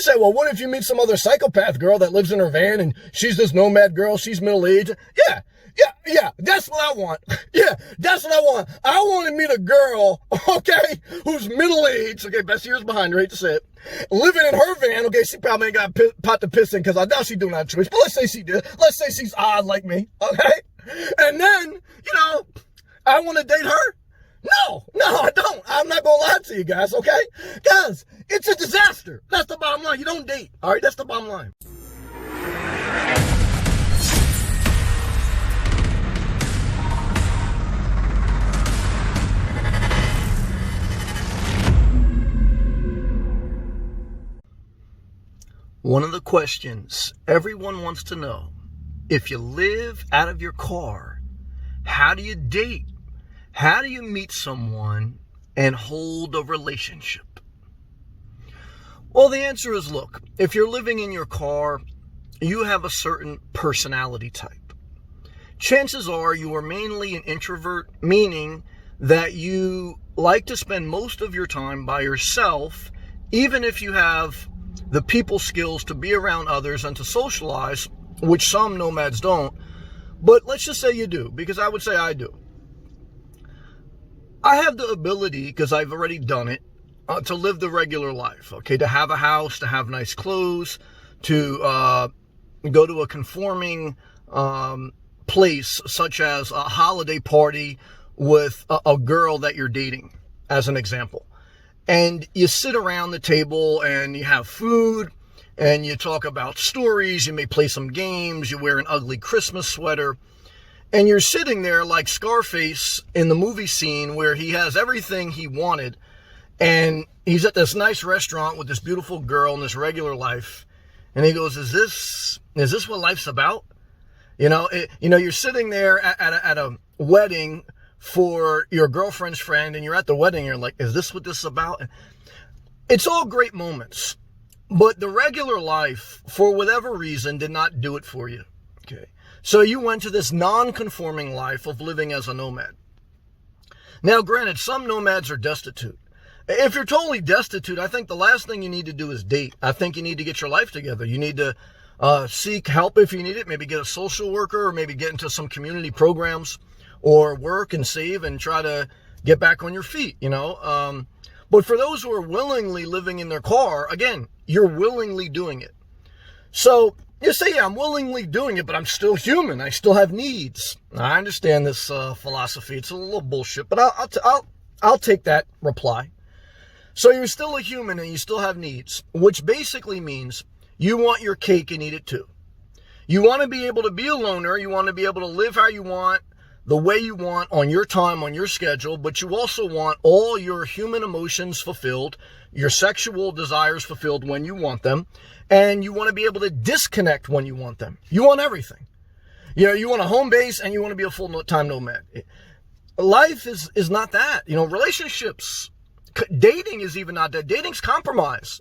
say, well, what if you meet some other psychopath girl that lives in her van and she's this nomad girl, she's middle-aged? Yeah, that's what I want. Yeah, that's what I want. I want to meet a girl, okay, who's middle-aged, okay, best years behind her, hate to say it, living in her van, okay, she probably ain't got a pot to piss in because I doubt she's doing that choice, but let's say she did. Let's say she's odd like me, okay? And then, I want to date her? No, I don't. I'm not going to lie to you guys, okay? Guys, it's a disaster. That's the bottom line. You don't date, all right? That's the bottom line. One of the questions everyone wants to know, if you live out of your car, how do you date? How do you meet someone and hold a relationship? Well, the answer is, look, if you're living in your car, you have a certain personality type. Chances are you are mainly an introvert, meaning that you like to spend most of your time by yourself, even if you have the people skills to be around others and to socialize, which some nomads don't. But let's just say you do, because I would say I do. I have the ability, because I've already done it, to live the regular life, okay? To have a house, to have nice clothes, to go to a conforming place, such as a holiday party with a girl that you're dating, as an example. And you sit around the table and you have food and you talk about stories. You may play some games. You wear an ugly Christmas sweater. And you're sitting there like Scarface in the movie scene where he has everything he wanted. And he's at this nice restaurant with this beautiful girl in this regular life. And he goes, is this what life's about? You're sitting there at a wedding for your girlfriend's friend, and you're at the wedding, and you're like, is this what this is about? It's all great moments, but the regular life, for whatever reason, did not do it for you. Okay, so you went to this non-conforming life of living as a nomad. Now, granted, some nomads are destitute. If you're totally destitute, I think the last thing you need to do is date. I think you need to get your life together. You need to seek help if you need it, maybe get a social worker, or maybe get into some community programs, or work and save and try to get back on your feet, But for those who are willingly living in their car, again, you're willingly doing it. So you say, yeah, I'm willingly doing it, but I'm still human. I still have needs. I understand this philosophy. It's a little bullshit, but I'll take that reply. So you're still a human and you still have needs, which basically means you want your cake and eat it too. You want to be able to be a loner. You want to be able to live how you want, the way you want, on your time, on your schedule, but you also want all your human emotions fulfilled, your sexual desires fulfilled when you want them, and you want to be able to disconnect when you want them. You want everything. You want a home base and you want to be a full-time nomad. Life is not that. Relationships, dating is even not that. Dating's compromise.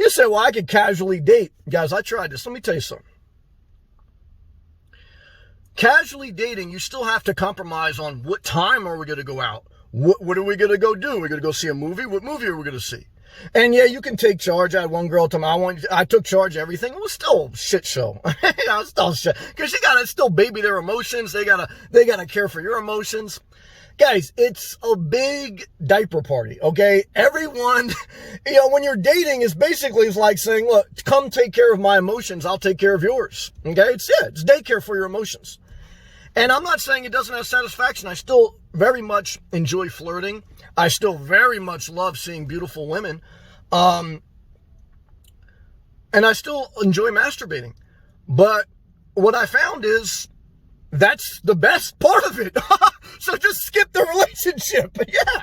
You say, well, I could casually date. Guys, I tried this. Let me tell you something. Casually dating, you still have to compromise on what time are we going to go out? What are we going to go do? We're going to go see a movie? What movie are we going to see? And yeah, you can take charge. I had one girl tell me, I took charge of everything. It was still a shit show. It's still shit. Because you got to still baby their emotions. They got to care for your emotions. Guys, it's a big diaper party, okay? Everyone, when you're dating, it's like saying, look, come take care of my emotions. I'll take care of yours, okay? It's daycare for your emotions. And I'm not saying it doesn't have satisfaction. I still very much enjoy flirting. I still very much love seeing beautiful women. And I still enjoy masturbating. But what I found is that's the best part of it. So just skip the relationship. Yeah.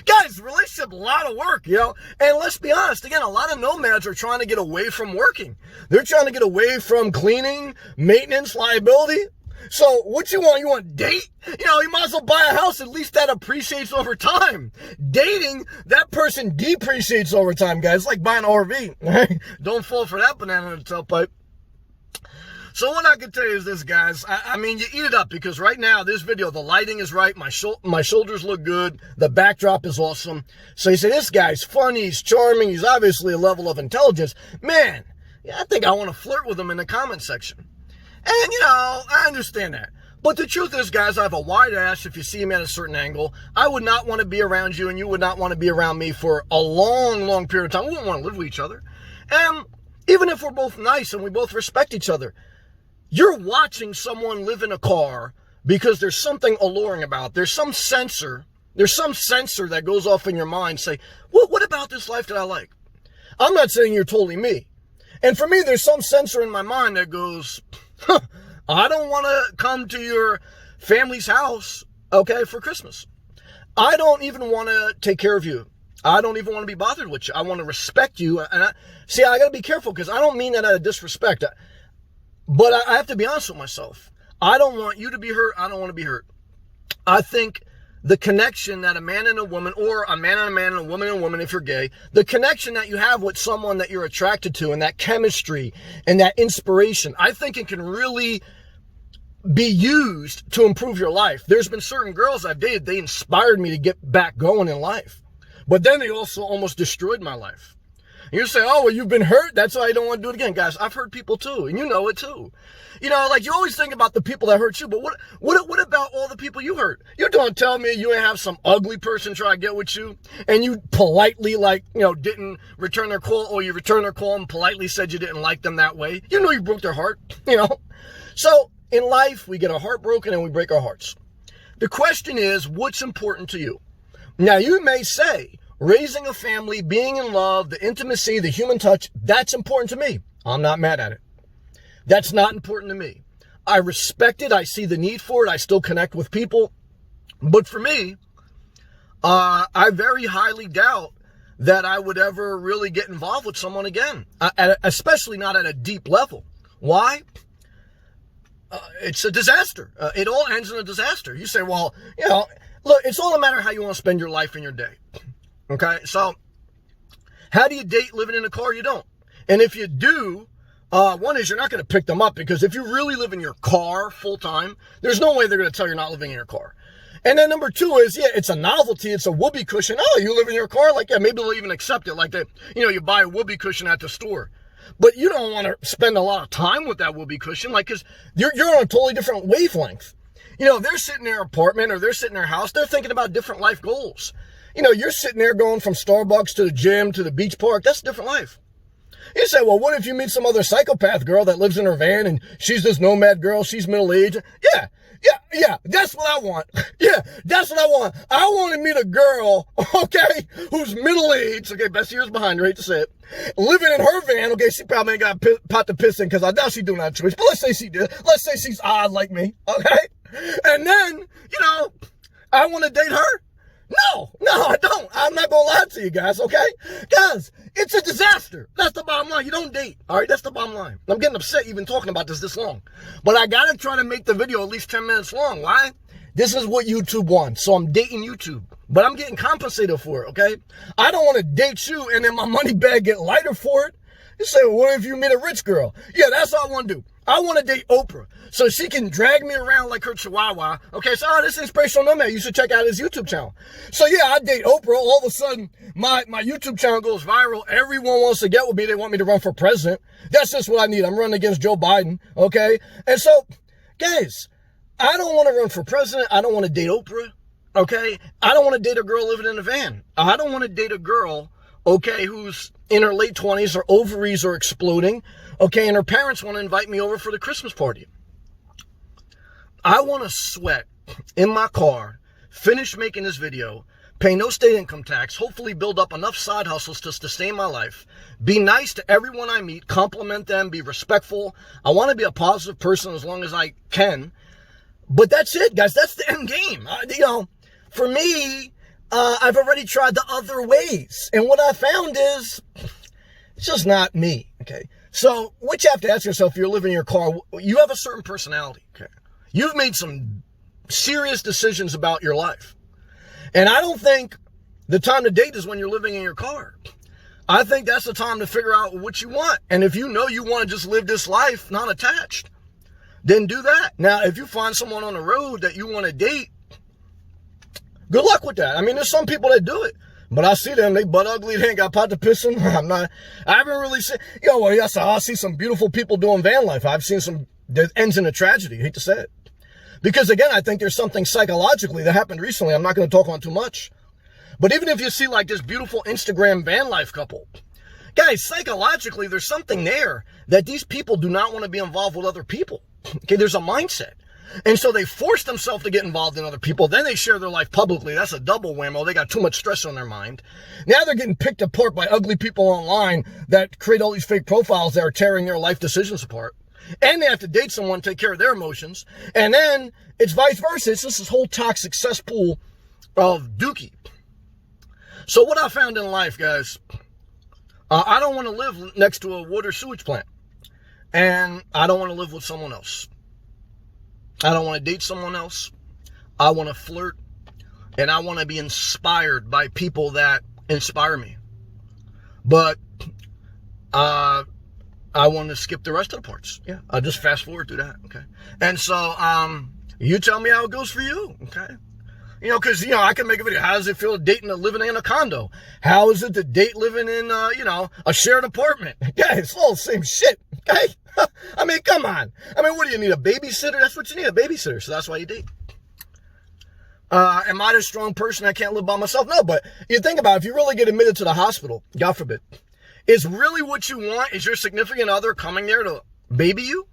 Guys, relationship, a lot of work, And let's be honest, again, a lot of nomads are trying to get away from working. They're trying to get away from cleaning, maintenance, liability. So what you want? You want date? You might as well buy a house. At least that appreciates over time. Dating, that person depreciates over time, guys. It's like buying an RV. Don't fall for that banana in the tailpipe. So what I can tell you is this, guys. I mean, you eat it up, because right now, this video, the lighting is right. My shoulders look good. The backdrop is awesome. So you say, this guy's funny. He's charming. He's obviously a level of intelligence. Man, yeah, I think I want to flirt with him in the comment section. And, I understand that. But the truth is, guys, I have a wide ass. If you see me at a certain angle, I would not want to be around you, and you would not want to be around me for a long, long period of time. We wouldn't want to live with each other. And even if we're both nice and we both respect each other, you're watching someone live in a car because there's something alluring about it. There's some sensor that goes off in your mind, say, what about this life that I like? I'm not saying you're totally me. And for me, there's some sensor in my mind that goes, I don't want to come to your family's house, okay, for Christmas. I don't even want to take care of you. I don't even want to be bothered with you. I want to respect you. And I got to be careful, because I don't mean that out of disrespect. But I have to be honest with myself. I don't want you to be hurt. I don't want to be hurt. I think the connection that a man and a woman, or a man and a man and a woman, if you're gay, the connection that you have with someone that you're attracted to, and that chemistry and that inspiration, I think it can really be used to improve your life. There's been certain girls I've dated, they inspired me to get back going in life. But then they also almost destroyed my life. You say, oh, well, you've been hurt. That's why I don't want to do it again. Guys, I've hurt people too, and you know it too. Like, you always think about the people that hurt you, but what about all the people you hurt? You don't tell me you ain't have some ugly person try to get with you, and you politely, didn't return their call, or you returned their call and politely said you didn't like them that way. You know you broke their heart, So, in life, we get our heart broken and we break our hearts. The question is, what's important to you? Now, you may say, raising a family, being in love, the intimacy, the human touch, that's important to me. I'm not mad at it. That's not important to me. I respect it. I see the need for it. I still connect with people. But for me, I very highly doubt that I would ever really get involved with someone again, especially not at a deep level. Why? It's a disaster. It all ends in a disaster. You say, well, look, it's all a matter of how you want to spend your life and your day. Okay, so how do you date living in a car? You don't. And if you do, one is you're not going to pick them up, because if you really live in your car full time, there's no way they're going to tell you're not living in your car. And then number two is, it's a novelty. It's a whoopee cushion. Oh, you live in your car? Like, yeah, maybe they'll even accept it. Like that, you buy a whoopee cushion at the store. But you don't want to spend a lot of time with that whoopee cushion, because you're on a totally different wavelength. They're sitting in their apartment, or they're sitting in their house. They're thinking about different life goals. You're sitting there going from Starbucks to the gym to the beach park. That's a different life. You say, well, what if you meet some other psychopath girl that lives in her van, and she's this nomad girl, she's middle-aged? Yeah, that's what I want. Yeah, that's what I want. I want to meet a girl, okay, who's middle-aged, okay, best years behind her, hate to say it, living in her van, okay, she probably ain't got a pot to piss in, because I doubt she's doing that choice, but let's say she did. Let's say she's odd like me, okay? And then, I want to date her? No, I don't. I'm not going to lie to you guys, okay? Guys, it's a disaster. That's the bottom line. You don't date, all right? That's the bottom line. I'm getting upset even talking about this long. But I got to try to make the video at least 10 minutes long. Why? This is what YouTube wants, so I'm dating YouTube. But I'm getting compensated for it, okay? I don't want to date you and then my money bag get lighter for it. You say, well, what if you meet a rich girl? Yeah, that's what I want to do. I want to date Oprah so she can drag me around like her chihuahua. Okay, so this Inspirational Nomad, you should check out his YouTube channel. So yeah, I date Oprah. All of a sudden, my YouTube channel goes viral. Everyone wants to get with me. They want me to run for president. That's just what I need. I'm running against Joe Biden. Okay, and so, guys, I don't want to run for president. I don't want to date Oprah. Okay, I don't want to date a girl living in a van. I don't want to date a girl, okay, who's in her late 20s, her ovaries are exploding, okay, and her parents want to invite me over for the Christmas party. I want to sweat in my car, finish making this video, pay no state income tax, hopefully build up enough side hustles to sustain my life, be nice to everyone I meet, compliment them, be respectful. I want to be a positive person as long as I can. But that's it, guys. That's the end game. For me, I've already tried the other ways. And what I found is, it's just not me, okay? So what you have to ask yourself, if you're living in your car, you have a certain personality, okay? You've made some serious decisions about your life. And I don't think the time to date is when you're living in your car. I think that's the time to figure out what you want. And if you know you want to just live this life not attached, then do that. Now, if you find someone on the road that you want to date, good luck with that. I mean, there's some people that do it, but I see them, they butt ugly, they ain't got pot to piss in. I haven't really seen, well, yes, I see some beautiful people doing van life. I've seen some that ends in a tragedy. I hate to say it. Because again, I think there's something psychologically that happened recently. I'm not going to talk on too much. But even if you see like this beautiful Instagram van life couple, guys, psychologically, there's something there that these people do not want to be involved with other people. Okay, there's a mindset. And so they force themselves to get involved in other people. Then they share their life publicly. That's a double whammo. They got too much stress on their mind. Now they're getting picked apart by ugly people online that create all these fake profiles that are tearing their life decisions apart. And they have to date someone, take care of their emotions. And then it's vice versa. It's just this whole toxic cesspool of dookie. So what I found in life, guys, I don't want to live next to a water sewage plant. And I don't want to live with someone else. I don't want to date someone else. I want to flirt. And I want to be inspired by people that inspire me. But I want to skip the rest of the parts. Yeah, I'll just fast forward through that. Okay. And so you tell me how it goes for you. Okay. Because, I can make a video. How does it feel dating living in a condo? How is it to date living in, a shared apartment? Yeah, it's all the same shit. Okay. I mean, come on. I mean, what do you need? A babysitter? That's what you need, a babysitter. So that's why you date. Am I the strong person that can't live by myself? No, but you think about it, if you really get admitted to the hospital, God forbid, is really what you want is your significant other coming there to baby you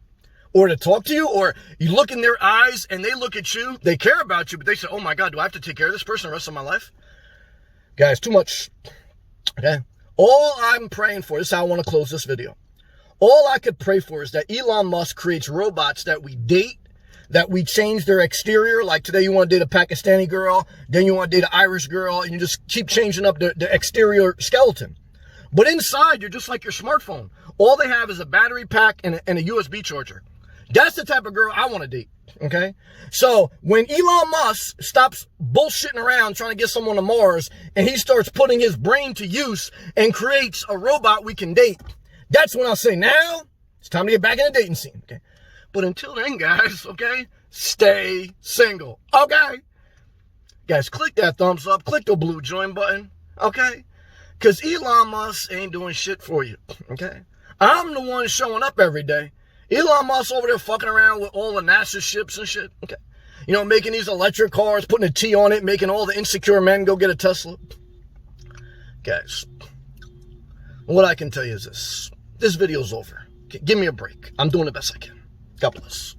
or to talk to you, or you look in their eyes and they look at you, they care about you, but they say, oh my God, do I have to take care of this person the rest of my life? Guys, too much. Okay. All I'm praying for, this is how I want to close this video. All I could pray for is that Elon Musk creates robots that we date, that we change their exterior. Like today you want to date a Pakistani girl, then you want to date an Irish girl, and you just keep changing up the exterior skeleton. But inside, you're just like your smartphone. All they have is a battery pack and a USB charger. That's the type of girl I want to date, okay? So when Elon Musk stops bullshitting around trying to get someone to Mars, and he starts putting his brain to use and creates a robot we can date, that's when I'll say, now, it's time to get back in the dating scene, okay? But until then, guys, okay, stay single, okay? Guys, click that thumbs up, click the blue join button, okay? Because Elon Musk ain't doing shit for you, okay? I'm the one showing up every day. Elon Musk over there fucking around with all the NASA ships and shit, okay? Making these electric cars, putting a T on it, making all the insecure men go get a Tesla. Guys, what I can tell you is this. This video's over. Okay, give me a break. I'm doing the best I can. God bless.